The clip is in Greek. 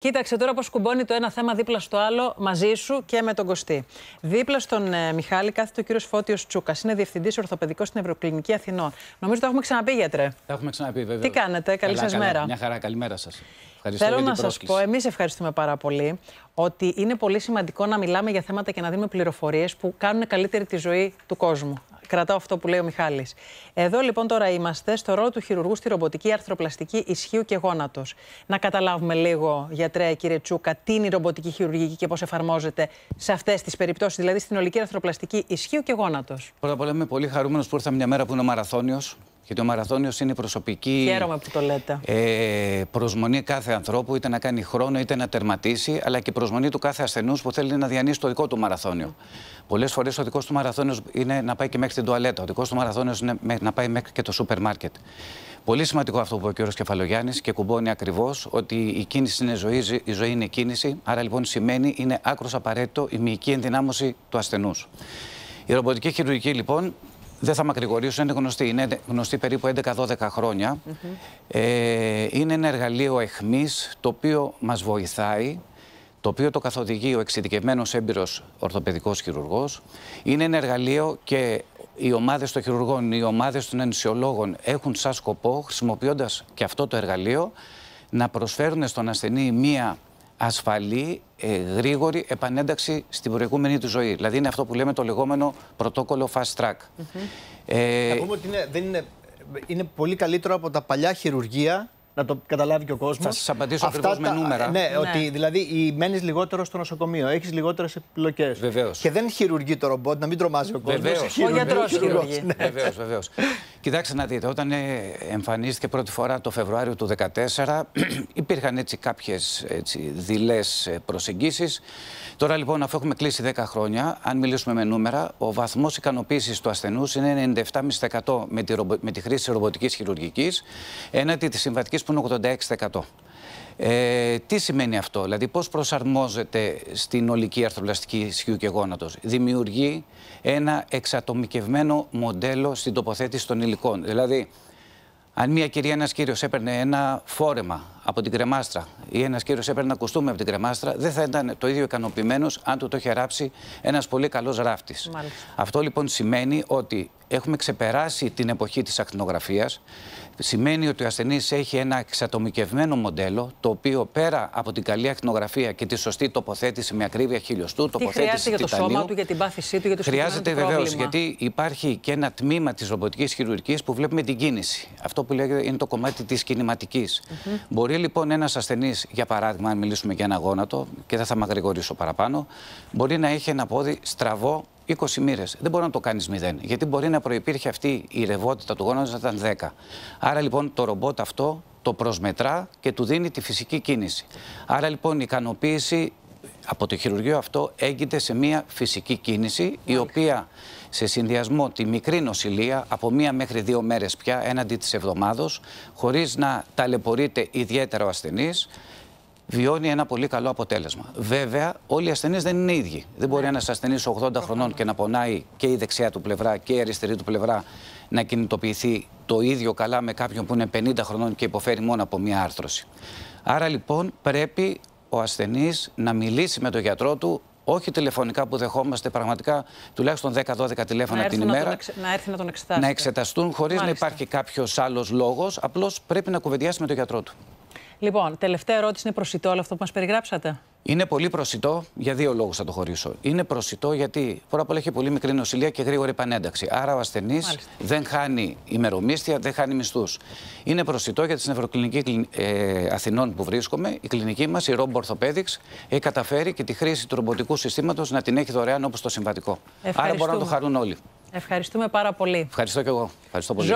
Κοίταξε τώρα πώς κουμπώνει το ένα θέμα δίπλα στο άλλο μαζί σου και με τον Κωστή. Δίπλα στον Μιχάλη κάθεται ο κύριος Φώτιος Τσούκας. Είναι διευθυντής ορθοπαιδικός στην Ευρωκλινική Αθηνών. Νομίζω το έχουμε ξαναπεί, γιατρέ. Τα έχουμε ξαναπεί, βέβαια. Τι κάνετε, καλή σας μέρα. Μια χαρά, καλημέρα σας. Ευχαριστώ. Θέλω να σας πω, εμείς ευχαριστούμε πάρα πολύ, ότι είναι πολύ σημαντικό να μιλάμε για θέματα και να δίνουμε πληροφορίες που κάνουν καλύτερη τη ζωή του κόσμου. Κρατάω αυτό που λέει ο Μιχάλης. Εδώ λοιπόν τώρα είμαστε στο ρόλο του χειρουργού στη ρομποτική αρθροπλαστική ισχύου και γόνατος. Να καταλάβουμε λίγο, γιατρέ, κύριε Τσούκα, τι είναι η ρομποτική χειρουργική και πώς εφαρμόζεται σε αυτές τις περιπτώσεις, δηλαδή στην ολική αρθροπλαστική ισχύου και γόνατος. Πρώτα απ' όλα είμαι πολύ χαρούμενος που ήρθα μια μέρα που είναι ο μαραθώνιος. Γιατί ο μαραθώνιος είναι η προσωπική. Χαίρομαι που το λέτε. Προσμονή κάθε ανθρώπου, είτε να κάνει χρόνο είτε να τερματίσει, αλλά και η προσμονή του κάθε ασθενούς που θέλει να διανύσει το δικό του μαραθώνιο. Πολλές φορές ο δικός του μαραθώνιος είναι να πάει και μέχρι την τουαλέτα. Ο δικός του μαραθώνιος είναι να πάει μέχρι και το σούπερ μάρκετ. Πολύ σημαντικό αυτό που είπε ο κ. Κεφαλογιάννης και κουμπώνει ακριβώς ότι η κίνηση είναι ζωή, η ζωή είναι κίνηση. Άρα λοιπόν σημαίνει είναι άκρως απαραίτητο η μυϊκή ενδυνάμωση του ασθενούς. Η ρομποτική χειρουργική λοιπόν. Δεν θα μακρηγορήσω, είναι γνωστή. Είναι γνωστή περίπου 11-12 χρόνια. Είναι ένα εργαλείο αιχμής το οποίο μας βοηθάει, το οποίο το καθοδηγεί ο εξειδικευμένος έμπειρος ορθοπαιδικός χειρουργός. Είναι ένα εργαλείο και οι ομάδες των χειρουργών, οι ομάδες των ενησιολόγων έχουν σαν σκοπό, χρησιμοποιώντας και αυτό το εργαλείο, να προσφέρουν στον ασθενή μία ασφαλή, γρήγορη επανένταξη στην προηγούμενη του ζωή. Δηλαδή είναι αυτό που λέμε το λεγόμενο πρωτόκολλο fast track. Θα πούμε ότι είναι πολύ καλύτερο από τα παλιά χειρουργία, να το καταλάβει και ο κόσμος. Θα σας απαντήσω ακριβώς με νούμερα. Ναι, ότι δηλαδή μένεις λιγότερο στο νοσοκομείο, έχεις λιγότερες επιλογές. Βεβαίως. Και δεν χειρουργεί το ρομπότ, να μην τρομάζει ο κόσμος. Βεβαίως. Ο γιατρός χειρουργεί. Βεβαίως, βεβαίως. Κοιτάξτε να δείτε, όταν εμφανίστηκε πρώτη φορά το Φεβρουάριο του 2014, υπήρχαν έτσι κάποιες δειλές προσεγγίσεις. Τώρα λοιπόν, αφού έχουμε κλείσει 10 χρόνια, αν μιλήσουμε με νούμερα, ο βαθμός ικανοποίησης του ασθενούς είναι 97,5% με τη χρήση ρομποτικής χειρουργικής, έναντι της συμβατικής που είναι 86%. Τι σημαίνει αυτό, δηλαδή πώς προσαρμόζεται στην ολική αρθροπλαστική ισχύου και γόνατος. Δημιουργεί ένα εξατομικευμένο μοντέλο στην τοποθέτηση των υλικών. Δηλαδή, αν μια κυρία, ένας κύριος έπαιρνε ένα φόρεμα από την κρεμάστρα ή ένας κύριος έπαιρνε ένα κουστούμι από την κρεμάστρα, δεν θα ήταν το ίδιο ικανοποιημένος αν του το είχε ράψει ένας πολύ καλός ράφτης. Αυτό λοιπόν σημαίνει ότι έχουμε ξεπεράσει την εποχή της ακτινογραφίας. Σημαίνει ότι ο ασθενής έχει ένα εξατομικευμένο μοντέλο, το οποίο πέρα από την καλή ακτινογραφία και τη σωστή τοποθέτηση με ακρίβεια χιλιοστού, τοποθέτηση για το σώμα του, για την πάθησή του, για το χρειάζεται βεβαίως, γιατί υπάρχει και ένα τμήμα της ρομποτικής χειρουργικής που βλέπουμε την κίνηση. Αυτό που λέγεται είναι το κομμάτι της κινηματικής. Μπορεί λοιπόν ένας ασθενής, για παράδειγμα, αν μιλήσουμε για ένα γόνατο, και δεν θα μακρηγορήσω παραπάνω, μπορεί να έχει ένα πόδι στραβό 20 μοίρες. Δεν μπορεί να το κάνεις 0, γιατί μπορεί να προϋπήρχε αυτή η ρευότητα του γόνατος να ήταν 10. Άρα λοιπόν το ρομπότ αυτό το προσμετρά και του δίνει τη φυσική κίνηση. Άρα λοιπόν η ικανοποίηση από το χειρουργείο αυτό έγκυται σε μια φυσική κίνηση, η οποία σε συνδυασμό τη μικρή νοσηλεία, από 1 μέχρι 2 μέρες πια, έναντι της εβδομάδος, χωρίς να ταλαιπωρείται ιδιαίτερα ο ασθενής, βιώνει ένα πολύ καλό αποτέλεσμα. Βέβαια, όλοι οι ασθενείς δεν είναι ίδιοι. Δεν μπορεί ένας ασθενής 80 χρονών και να πονάει και η δεξιά του πλευρά και η αριστερή του πλευρά να κινητοποιηθεί το ίδιο καλά με κάποιον που είναι 50 χρονών και υποφέρει μόνο από μία άρθρωση. Άρα λοιπόν πρέπει ο ασθενής να μιλήσει με τον γιατρό του, όχι τηλεφωνικά που δεχόμαστε πραγματικά τουλάχιστον 10-12 τηλέφωνα την ημέρα. Να έρθει να τον εξετάσει. Να εξεταστούν χωρίς να υπάρχει κάποιος άλλος λόγος, απλώς πρέπει να κουβεντιάσει με τον γιατρό του. Λοιπόν, τελευταία ερώτηση, είναι προσιτό όλο αυτό που μας περιγράψατε? Είναι πολύ προσιτό, για 2 λόγους θα το χωρίσω. Είναι προσιτό γιατί πρώτα απ' όλα έχει πολύ μικρή νοσηλεία και γρήγορη επανένταξη. Άρα ο ασθενής δεν χάνει ημερομίσθια, δεν χάνει μισθούς. Είναι προσιτό γιατί στην Ευρωκλινική Αθηνών που βρίσκομαι, η κλινική μας, η Robo Orthopedics, έχει καταφέρει και τη χρήση του ρομποτικού συστήματος να την έχει δωρεάν όπως το συμβατικό. Άρα μπορούν να το χαρούν όλοι. Ευχαριστούμε πάρα πολύ. Ευχαριστώ και εγώ. Ευχαριστώ πολύ.